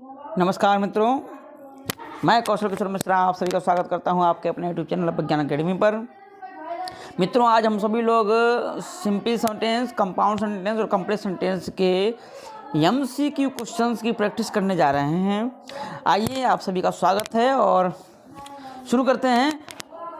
नमस्कार मित्रों, मैं कौशल किशोर मिश्रा आप सभी का स्वागत करता हूं आपके अपने यूट्यूब चैनल विज्ञान अकेडमी पर। मित्रों, आज हम सभी लोग सिंपल सेंटेंस, कंपाउंड सेंटेंस और कॉम्प्लेक्स सेंटेंस के एमसीक्यू क्वेश्चंस की प्रैक्टिस करने जा रहे हैं। आइए, आप सभी का स्वागत है और शुरू करते हैं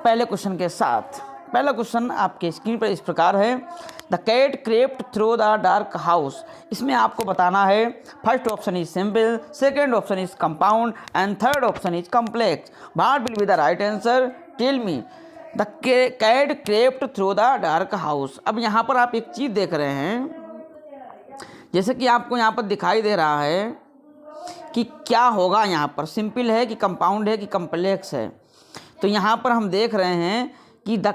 पहले क्वेश्चन के साथ। पहला क्वेश्चन आपके स्क्रीन पर इस प्रकार है, the cat crept through the dark house. इसमें आपको बताना है first option is simple, second option is compound and third option is complex. What will be the right answer? Tell me. The cat crept through the dark house. अब यहाँ पर आप एक चीज़ देख रहे हैं, जैसे कि आपको यहाँ पर दिखाई दे रहा है कि क्या होगा, यहाँ पर सिंपल है कि कंपाउंड है कि कॉम्प्लेक्स है। तो यहाँ पर हम देख रहे हैं कि द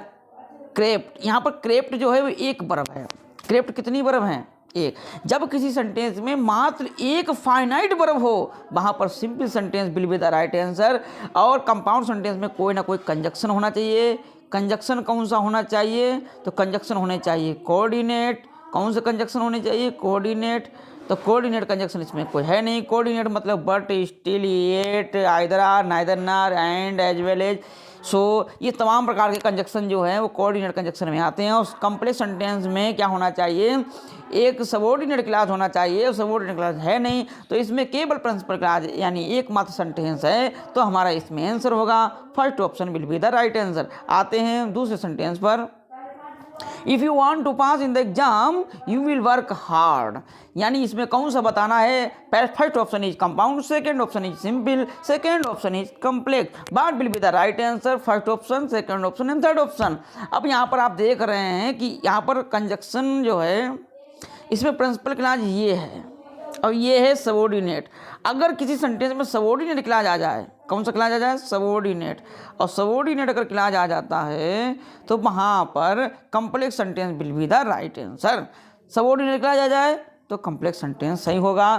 क्रेप्ट, यहाँ पर क्रेप्ट जो है वो एक वर्ब है। क्रेप्ट कितनी वर्ब हैं? एक। जब किसी सेंटेंस में मात्र एक फाइनाइट वर्ब हो, वहाँ पर simple sentence will be the right answer. और कंपाउंड सेंटेंस में कोई ना कोई कंजक्शन होना चाहिए। कंजक्शन कौन सा होना चाहिए? तो कंजक्शन होने चाहिए कोऑर्डिनेट। कौन से कंजक्शन होने चाहिए? कोऑर्डिनेट। तो कोऑर्डिनेट कंजक्शन इसमें कोई है नहीं। कोऑर्डिनेट मतलब but, still, yet, either or, neither nor, and, as well as. So ये तमाम प्रकार के कंजक्शन जो हैं वो कोऑर्डिनेट कंजक्शन में आते हैं। और कॉम्प्लेक्स सेंटेंस में क्या होना चाहिए? एक सबऑर्डिनेट क्लास होना चाहिए, और सबऑर्डिनेट क्लास है नहीं, तो इसमें केवल प्रिंसिपल क्लास यानी एकमात्र सेंटेंस है। तो हमारा इसमें आंसर होगा first option will be the right answer. आते हैं दूसरे सेंटेंस पर। If you want to pass in the exam you will work hard. यानी इसमें कौन सा बताना है? First option is compound, second option is simple, second option is complex. What will be the right answer? First option, second option and third option. अब यहाँ पर आप देख रहे हैं कि यहाँ पर कंजक्शन जो है इसमें प्रिंसिपल क्लॉज ये है और ये है सबऑर्डिनेट। अगर किसी सेंटेंस में सबऑर्डिनेट क्लॉज आ जाए, कौन सा क्लॉज आ जाए? सबऑर्डिनेट। और सबऑर्डिनेट अगर क्लॉज आ जाता है तो वहाँ पर complex sentence will be the right answer. Subordinate clause आ जाए तो कॉम्प्लेक्स सेंटेंस सही होगा।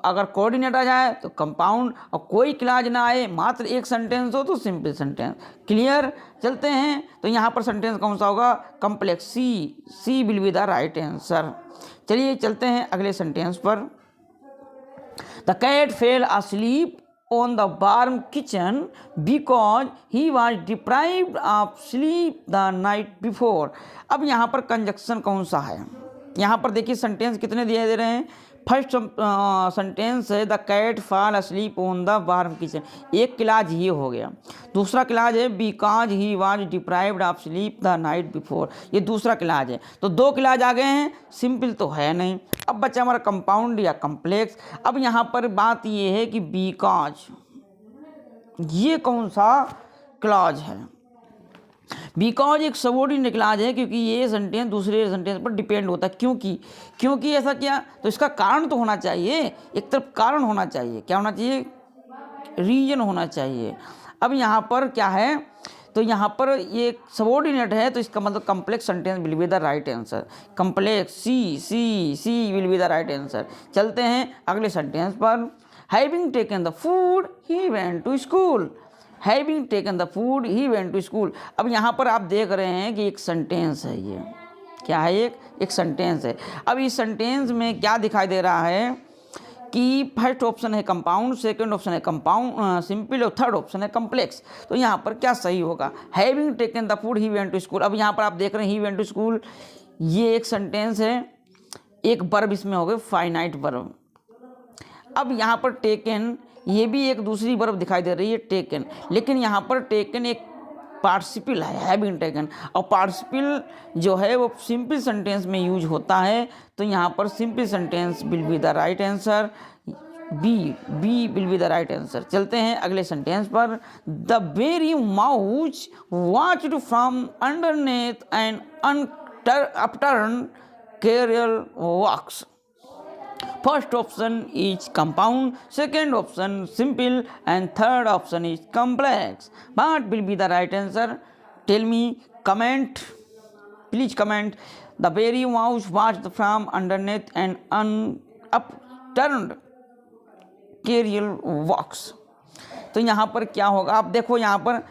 अगर कोऑर्डिनेट आ जाए तो कंपाउंड, और कोई क्लॉज ना आए, मात्र एक सेंटेंस हो तो सिंपल सेंटेंस। क्लियर? चलते हैं। तो यहाँ पर सेंटेंस कौन सा होगा? Complex. C will be the right answer. चलिए चलते हैं अगले सेंटेंस पर। The cat fell asleep on the warm kitchen because he was deprived of sleep the night before। अब यहाँ पर कंजक्शन कौन सा है? यहाँ पर देखिए सेंटेंस कितने दिए दे रहे हैं। फर्स्ट सेंटेंस है the cat fall asleep on the warm kitchen। एक क्लाज ये हो गया। दूसरा क्लाज है because he was deprived of sleep the night before. ये दूसरा क्लाज है। तो दो क्लाज आ गए हैं, सिंपल तो है नहीं। अब बच्चा हमारा कंपाउंड या कॉम्प्लेक्स। अब यहाँ पर बात ये है कि बिकॉज ये कौन सा क्लाज है? बिकॉज एक सबऑर्डिनेट क्लॉज है, क्योंकि ये सेंटेंस दूसरे सेंटेंस पर डिपेंड होता है। क्योंकि ऐसा क्या? तो इसका कारण तो होना चाहिए। एक तरफ कारण होना चाहिए। क्या होना चाहिए? रीजन होना चाहिए। अब यहाँ पर क्या है? तो यहाँ पर ये सबऑर्डिनेट है, तो इसका मतलब complex sentence will be the right answer. Complex, C will be the right answer. चलते हैं अगले सेंटेंस पर। Having taken the food he went to school. Having taken the food he went to school. अब यहाँ पर आप देख रहे हैं कि एक सेंटेंस है। ये क्या है? एक सेंटेंस है। अब इस सेंटेंस में क्या दिखाई दे रहा है कि फर्स्ट ऑप्शन है कंपाउंड, सेकंड ऑप्शन है कंपाउंड सिंपल, और थर्ड ऑप्शन है कॉम्प्लेक्स। तो यहाँ पर क्या सही होगा? Having taken the food he went to school. अब यहाँ पर आप देख रहे हैं ही वेंट टू स्कूल, ये एक सेंटेंस है, एक वर्ब इसमें हो गए, फाइनाइट वर्ब। अब यहाँ पर टेकन, ये भी एक दूसरी वर्ब दिखाई दे रही है टेकन, लेकिन यहाँ पर टेकन एक पार्टिसिपल है, हैविंग टेकन। और पार्टिसिपल जो है वो सिंपल सेंटेंस में यूज होता है। तो यहाँ पर simple sentence will be the right answer. B will be the right answer. चलते हैं अगले सेंटेंस पर। The very mouse watched from underneath and upturn cereal box. First option is compound, second option simple, and third option is complex. What will be the right answer? Tell me, comment, please comment. The very mouse watched from underneath and upturned carrier walks। तो यहाँ पर क्या होगा? आप देखो यहाँ पर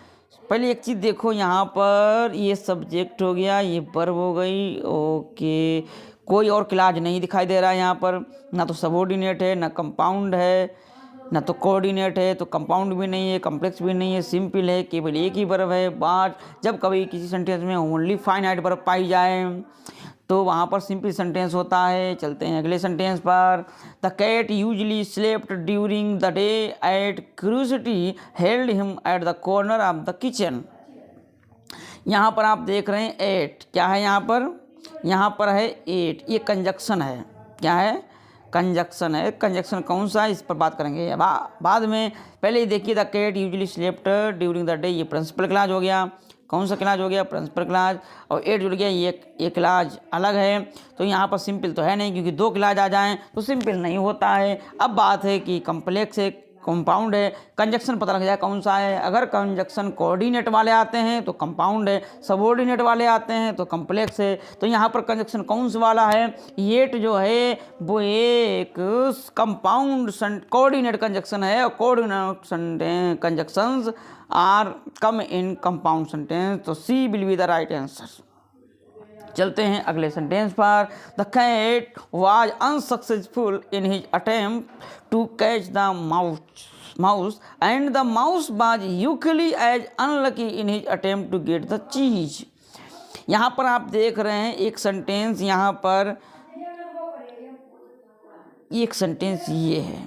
पहले एक चीज़ देखो, यहाँ पर ये सब्जेक्ट हो गया, ये वर्ब हो गई, ओके। कोई और क्लाज नहीं दिखाई दे रहा है यहाँ पर, ना तो सबऑर्डिनेट है ना कंपाउंड है। ना तो कोऑर्डिनेट है, तो कंपाउंड भी नहीं है, कॉम्प्लेक्स भी नहीं है, सिंपल है, केवल एक ही वर्ब है। बात जब कभी किसी सेंटेंस में ओनली फाइनाइट वर्ब पाई जाए तो वहाँ पर सिंपल सेंटेंस होता है। चलते हैं अगले सेंटेंस पर। The cat usually slept during the day at curiosity held him at the corner of the kitchen. यहाँ पर आप देख रहे हैं एट, क्या है यहाँ पर है एट, ये कंजक्शन है। क्या है? कंजक्शन है। कंजक्शन कौन सा है इस पर बात करेंगे बाद में। पहले ही देखिए the cat usually slept during the day, ये प्रिंसिपल क्लॉज हो गया। कौन सा क्लॉज हो गया? Principal clause. और एट जुड़ गया, ये क्लॉज अलग है। तो यहाँ पर सिंपल तो है नहीं, क्योंकि दो क्लॉज आ जाएं तो सिंपल नहीं होता है। अब बात है कि कॉम्प्लेक्स है, कंपाउंड है। कंजक्शन पता लग जाए कौन सा है। अगर कंजक्शन कोऑर्डिनेट वाले आते हैं तो कंपाउंड है, सबऑर्डिनेट वाले आते हैं तो कॉम्प्लेक्स है। तो यहाँ पर कंजक्शन कौन सा वाला है? एट जो है वो एक कंपाउंड कोऑर्डिनेट कंजक्शन है। और coordinate conjunctions are come in compound sentence, तो C will be the right answer. चलते हैं अगले सेंटेंस पर। The cat was unsuccessful in his attempt to catch the mouse and the mouse was equally as unlucky in his attempt to get the cheese. यहाँ पर आप देख रहे हैं एक सेंटेंस, यहाँ पर एक सेंटेंस ये है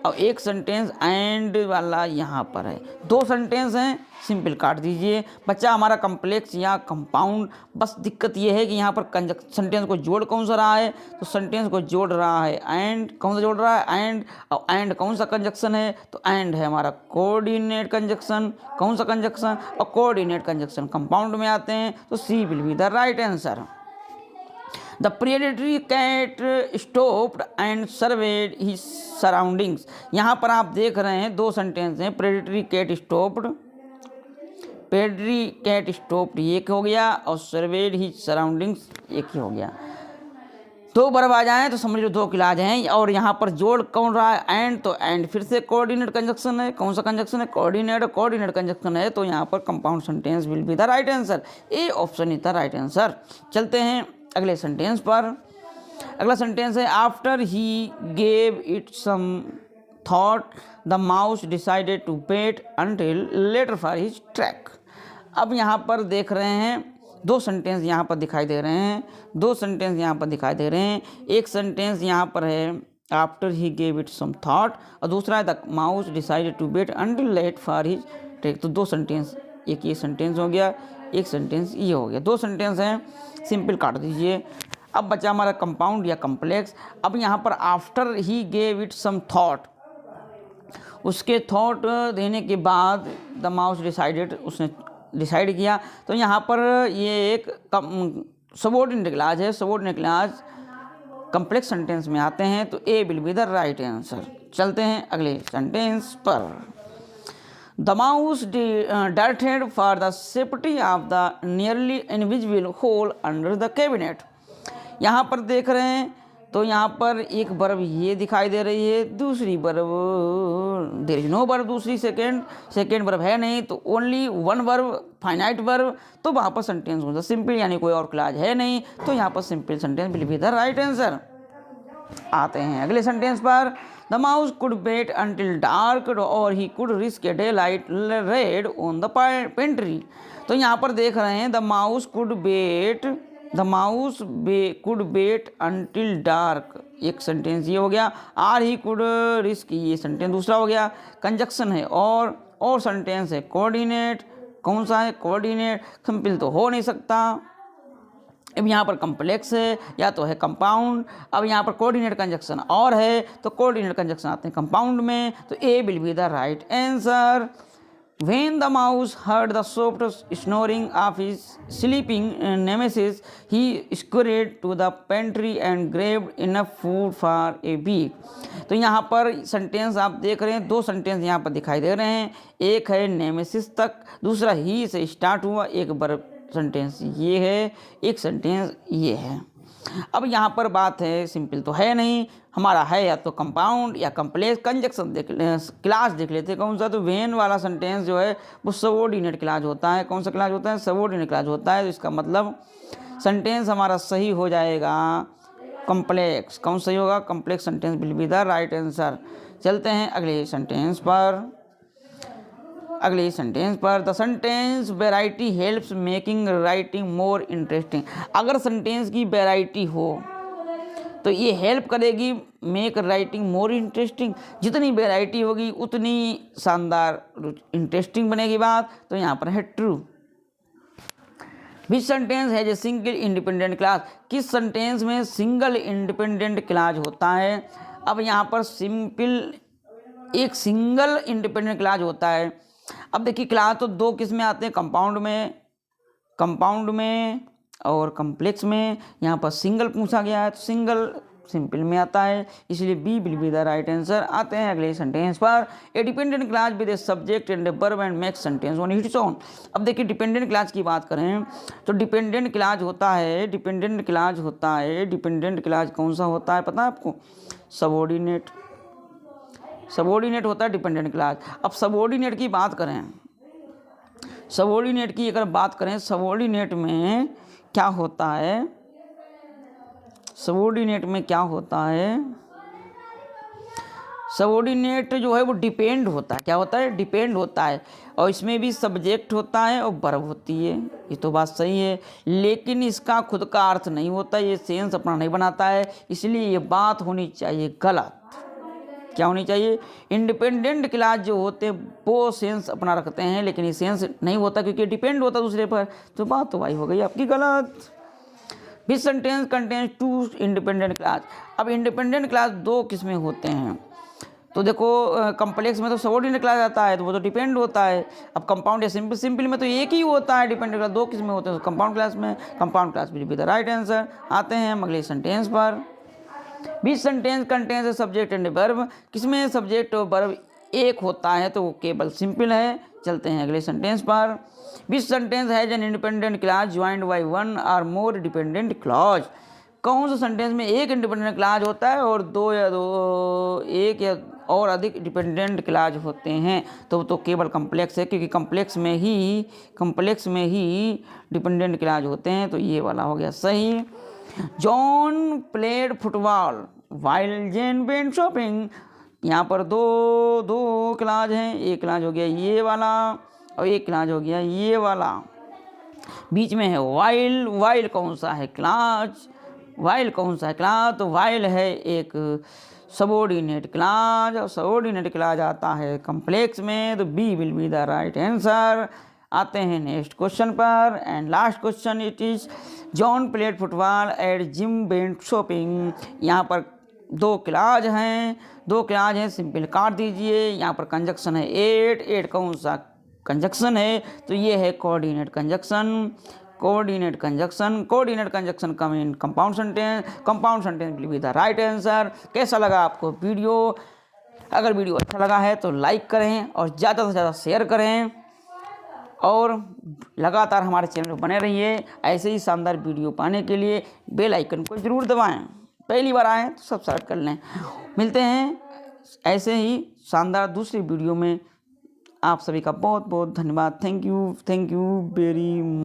और एक सेंटेंस एंड वाला यहाँ पर है। दो सेंटेंस हैं, सिंपल काट दीजिए। बच्चा हमारा कॉम्प्लेक्स या कंपाउंड। बस दिक्कत ये है कि यहाँ पर सेंटेंस को जोड़ कौन सा रहा है? तो सेंटेंस को जोड़ रहा है एंड। कौन सा जोड़ रहा है? एंड। और एंड कौन सा कंजक्शन है? तो एंड है हमारा कोऑर्डिनेट कंजक्शन। कौन सा कंजक्शन? और कोऑर्डिनेट कंजक्शन कंपाउंड में आते हैं, तो C will be the right answer. The predatory cat stopped and surveyed his surroundings। यहाँ पर आप देख रहे हैं दो सेंटेंस हैं। predatory cat stopped, predatory cat stopped एक हो गया और surveyed his surroundings एक ही हो गया। दो वर्ब आ जाएं तो समझ लो दो क्लॉज हैं। और यहाँ पर जोड़ कौन रहा है? एंड। तो एंड फिर से कोऑर्डिनेट कंजक्शन है। कौन सा कंजक्शन है? कोऑर्डिनेट। कोऑर्डिनेट कंजक्शन है तो यहाँ पर compound sentence will be the right answer. A option is the right answer. चलते हैं अगले सेंटेंस पर। अगला सेंटेंस है after he gave it some thought the mouse decided to wait until later for his track. अब यहाँ पर देख रहे हैं दो सेंटेंस यहाँ पर दिखाई दे रहे हैं। दो सेंटेंस यहाँ पर दिखाई दे रहे हैं। एक सेंटेंस यहाँ पर है after he gave it some thought और दूसरा है the mouse decided to wait until late for his track. तो दो सेंटेंस, एक ये सेंटेंस हो गया, एक सेंटेंस ये हो गया। दो सेंटेंस हैं, सिंपल काट दीजिए। अब बचा हमारा कंपाउंड या कॉम्प्लेक्स। अब यहाँ पर after he gave it some thought, उसके थॉट देने के बाद द माउस डिसाइडेड, उसने डिसाइड किया। तो यहाँ पर ये एक सबऑर्डिनेट क्लॉज है। सबऑर्डिनेट क्लॉज कॉम्प्लेक्स सेंटेंस में आते हैं, तो A will be the right answer. चलते हैं अगले सेंटेंस पर। The mouse darted for the safety of the nearly invisible hole under the cabinet। यहाँ पर देख रहे हैं तो यहाँ पर एक वर्ब ये दिखाई दे रही है, दूसरी verb there is no verb, दूसरी सेकेंड वर्ब है नहीं, तो only one verb, finite verb. तो वहाँ पर सेंटेंस होता सिंपल, यानी कोई और क्लॉज है नहीं, तो यहाँ पर simple sentence will be the right answer. आते हैं अगले सेंटेंस पर। The mouse could wait until dark और he could risk a daylight raid on the pantry. तो यहाँ पर देख रहे हैं the mouse could wait until dark, एक सेंटेंस ये हो गया। आर ही कुड रिस्क, ये सेंटेंस दूसरा हो गया। कंजक्शन है और सेंटेंस है कोऑर्डिनेट। कौन सा है? कोऑर्डिनेट। सिंपल तो हो नहीं सकता। अब यहाँ पर कॉम्प्लेक्स है या तो है कंपाउंड। अब यहाँ पर कोऑर्डिनेट कंजक्शन और है, तो कोऑर्डिनेट कंजक्शन आते हैं कंपाउंड में, तो A will be the right answer. When the mouse heard the soft snoring of his sleeping nemesis he scurried to the pantry and grabbed enough food for a week. तो यहाँ पर sentence आप देख रहे हैं, दो सेंटेंस यहाँ पर दिखाई दे रहे हैं। एक है नेमेसिस तक, दूसरा ही से स्टार्ट हुआ। एक वर्ब सेंटेंस ये है, एक सेंटेंस ये है। अब यहाँ पर बात है, सिंपल तो है नहीं हमारा, है या तो कंपाउंड या कॉम्प्लेक्स। कंजक्शन क्लास देख लेते हैं कौन सा। तो वेन वाला सेंटेंस जो है वो सबऑर्डिनेट क्लास होता है। कौन सा क्लास होता है? सबऑर्डिनेट क्लास होता है। तो इसका मतलब सेंटेंस हमारा सही हो जाएगा कॉम्प्लेक्स। कौन सही होगा? Complex sentence will be the right answer. चलते हैं अगले सेंटेंस पर। The sentence variety helps making writing more interesting. अगर सेंटेंस की वेराइटी हो तो ये हेल्प करेगी मेक राइटिंग मोर इंटरेस्टिंग। जितनी वेराइटी होगी उतनी शानदार इंटरेस्टिंग बनेगी बात, तो यहाँ पर है ट्रू। विच सेंटेंस है जो सिंगल इंडिपेंडेंट क्लास। किस सेंटेंस में सिंगल इंडिपेंडेंट क्लास होता है। अब यहाँ पर सिंपल एक सिंगल इंडिपेंडेंट क्लास होता है। अब देखिए क्लास तो दो किस में आते हैं, कंपाउंड में और कम्प्लेक्स में। यहाँ पर सिंगल पूछा गया है तो सिंगल सिंपल में आता है, इसलिए B will be the right answer. आते हैं अगले सेंटेंस पर। A dependent clause with a subject and a verb and make sentence on its own. अब देखिए डिपेंडेंट क्लास की बात करें तो डिपेंडेंट क्लास होता है, डिपेंडेंट क्लास कौन सा होता है पता है आपको? सबऑर्डिनेट होता है डिपेंडेंट क्लास। अब सबऑर्डिनेट की बात करें, सबऑर्डिनेट में क्या होता है, सबऑर्डिनेट जो है वो डिपेंड होता है। क्या होता है? डिपेंड होता है, और इसमें भी सब्जेक्ट होता है और वर्ब होती है। ये तो बात सही है, लेकिन इसका खुद का अर्थ नहीं होता, ये सेंस अपना नहीं बनाता है, इसलिए ये बात होनी चाहिए गलत। क्या होनी चाहिए? इंडिपेंडेंट क्लास जो होते हैं वो सेंस अपना रखते हैं, लेकिन ये सेंस नहीं होता क्योंकि डिपेंड होता दूसरे पर, तो बात तो भाई हो गई आपकी गलत। विच sentence contains two independent class. अब इंडिपेंडेंट क्लास दो किस्में होते हैं, तो देखो कम्प्लेक्स में तो सबऑर्डिनेट क्लास आता है तो वो तो डिपेंड होता है। अब कंपाउंड या सिंपल में तो एक ही होता है डिपेंडेंट क्लास, दो किस्में होते हैं compound clause will be the right answer. आते हैं हम अगले सेंटेंस पर। Which sentence contains subject and verb. किसमें सब्जेक्ट और वर्ब एक होता है तो वो केवल सिंपल है। चलते हैं अगले सेंटेंस पर। Which sentence has an independent clause joined by one or more dependent clause. कौन सा सेंटेंस में एक इंडिपेंडेंट क्लास होता है और एक या और अधिक डिपेंडेंट क्लास होते हैं, तो केवल कम्प्लेक्स है, क्योंकि कम्प्लेक्स में ही डिपेंडेंट क्लास होते हैं, तो ये वाला हो गया सही। जॉन प्लेड फुटबॉल वाइल जेन वेंट शॉपिंग। यहाँ पर दो क्लास हैं, एक क्लास हो गया ये वाला और एक क्लास हो गया ये वाला। बीच में है वाइल कौन सा है क्लास? तो वाइल है एक सबऑर्डिनेट क्लास, और सबऑर्डिनेट क्लास आता है कम्प्लेक्स में, तो B will be the right answer. आते हैं नेक्स्ट क्वेश्चन पर and last question it is John played football at Jim went shopping. यहाँ पर दो क्लास हैं, सिंपल काट दीजिए। यहाँ पर कंजक्शन है एट कौन सा कंजक्शन है? तो ये है coordinate conjunction come in compound sentence will be the right answer. कैसा लगा आपको वीडियो? अगर वीडियो अच्छा लगा है तो लाइक करें और ज़्यादा से ज़्यादा शेयर करें, और लगातार हमारे चैनल पर बने रहिए। ऐसे ही शानदार वीडियो पाने के लिए बेल आइकन को ज़रूर दबाएं। पहली बार आएँ तो सब्सक्राइब कर लें। मिलते हैं ऐसे ही शानदार दूसरी वीडियो में। आप सभी का बहुत बहुत धन्यवाद। Thank you very much.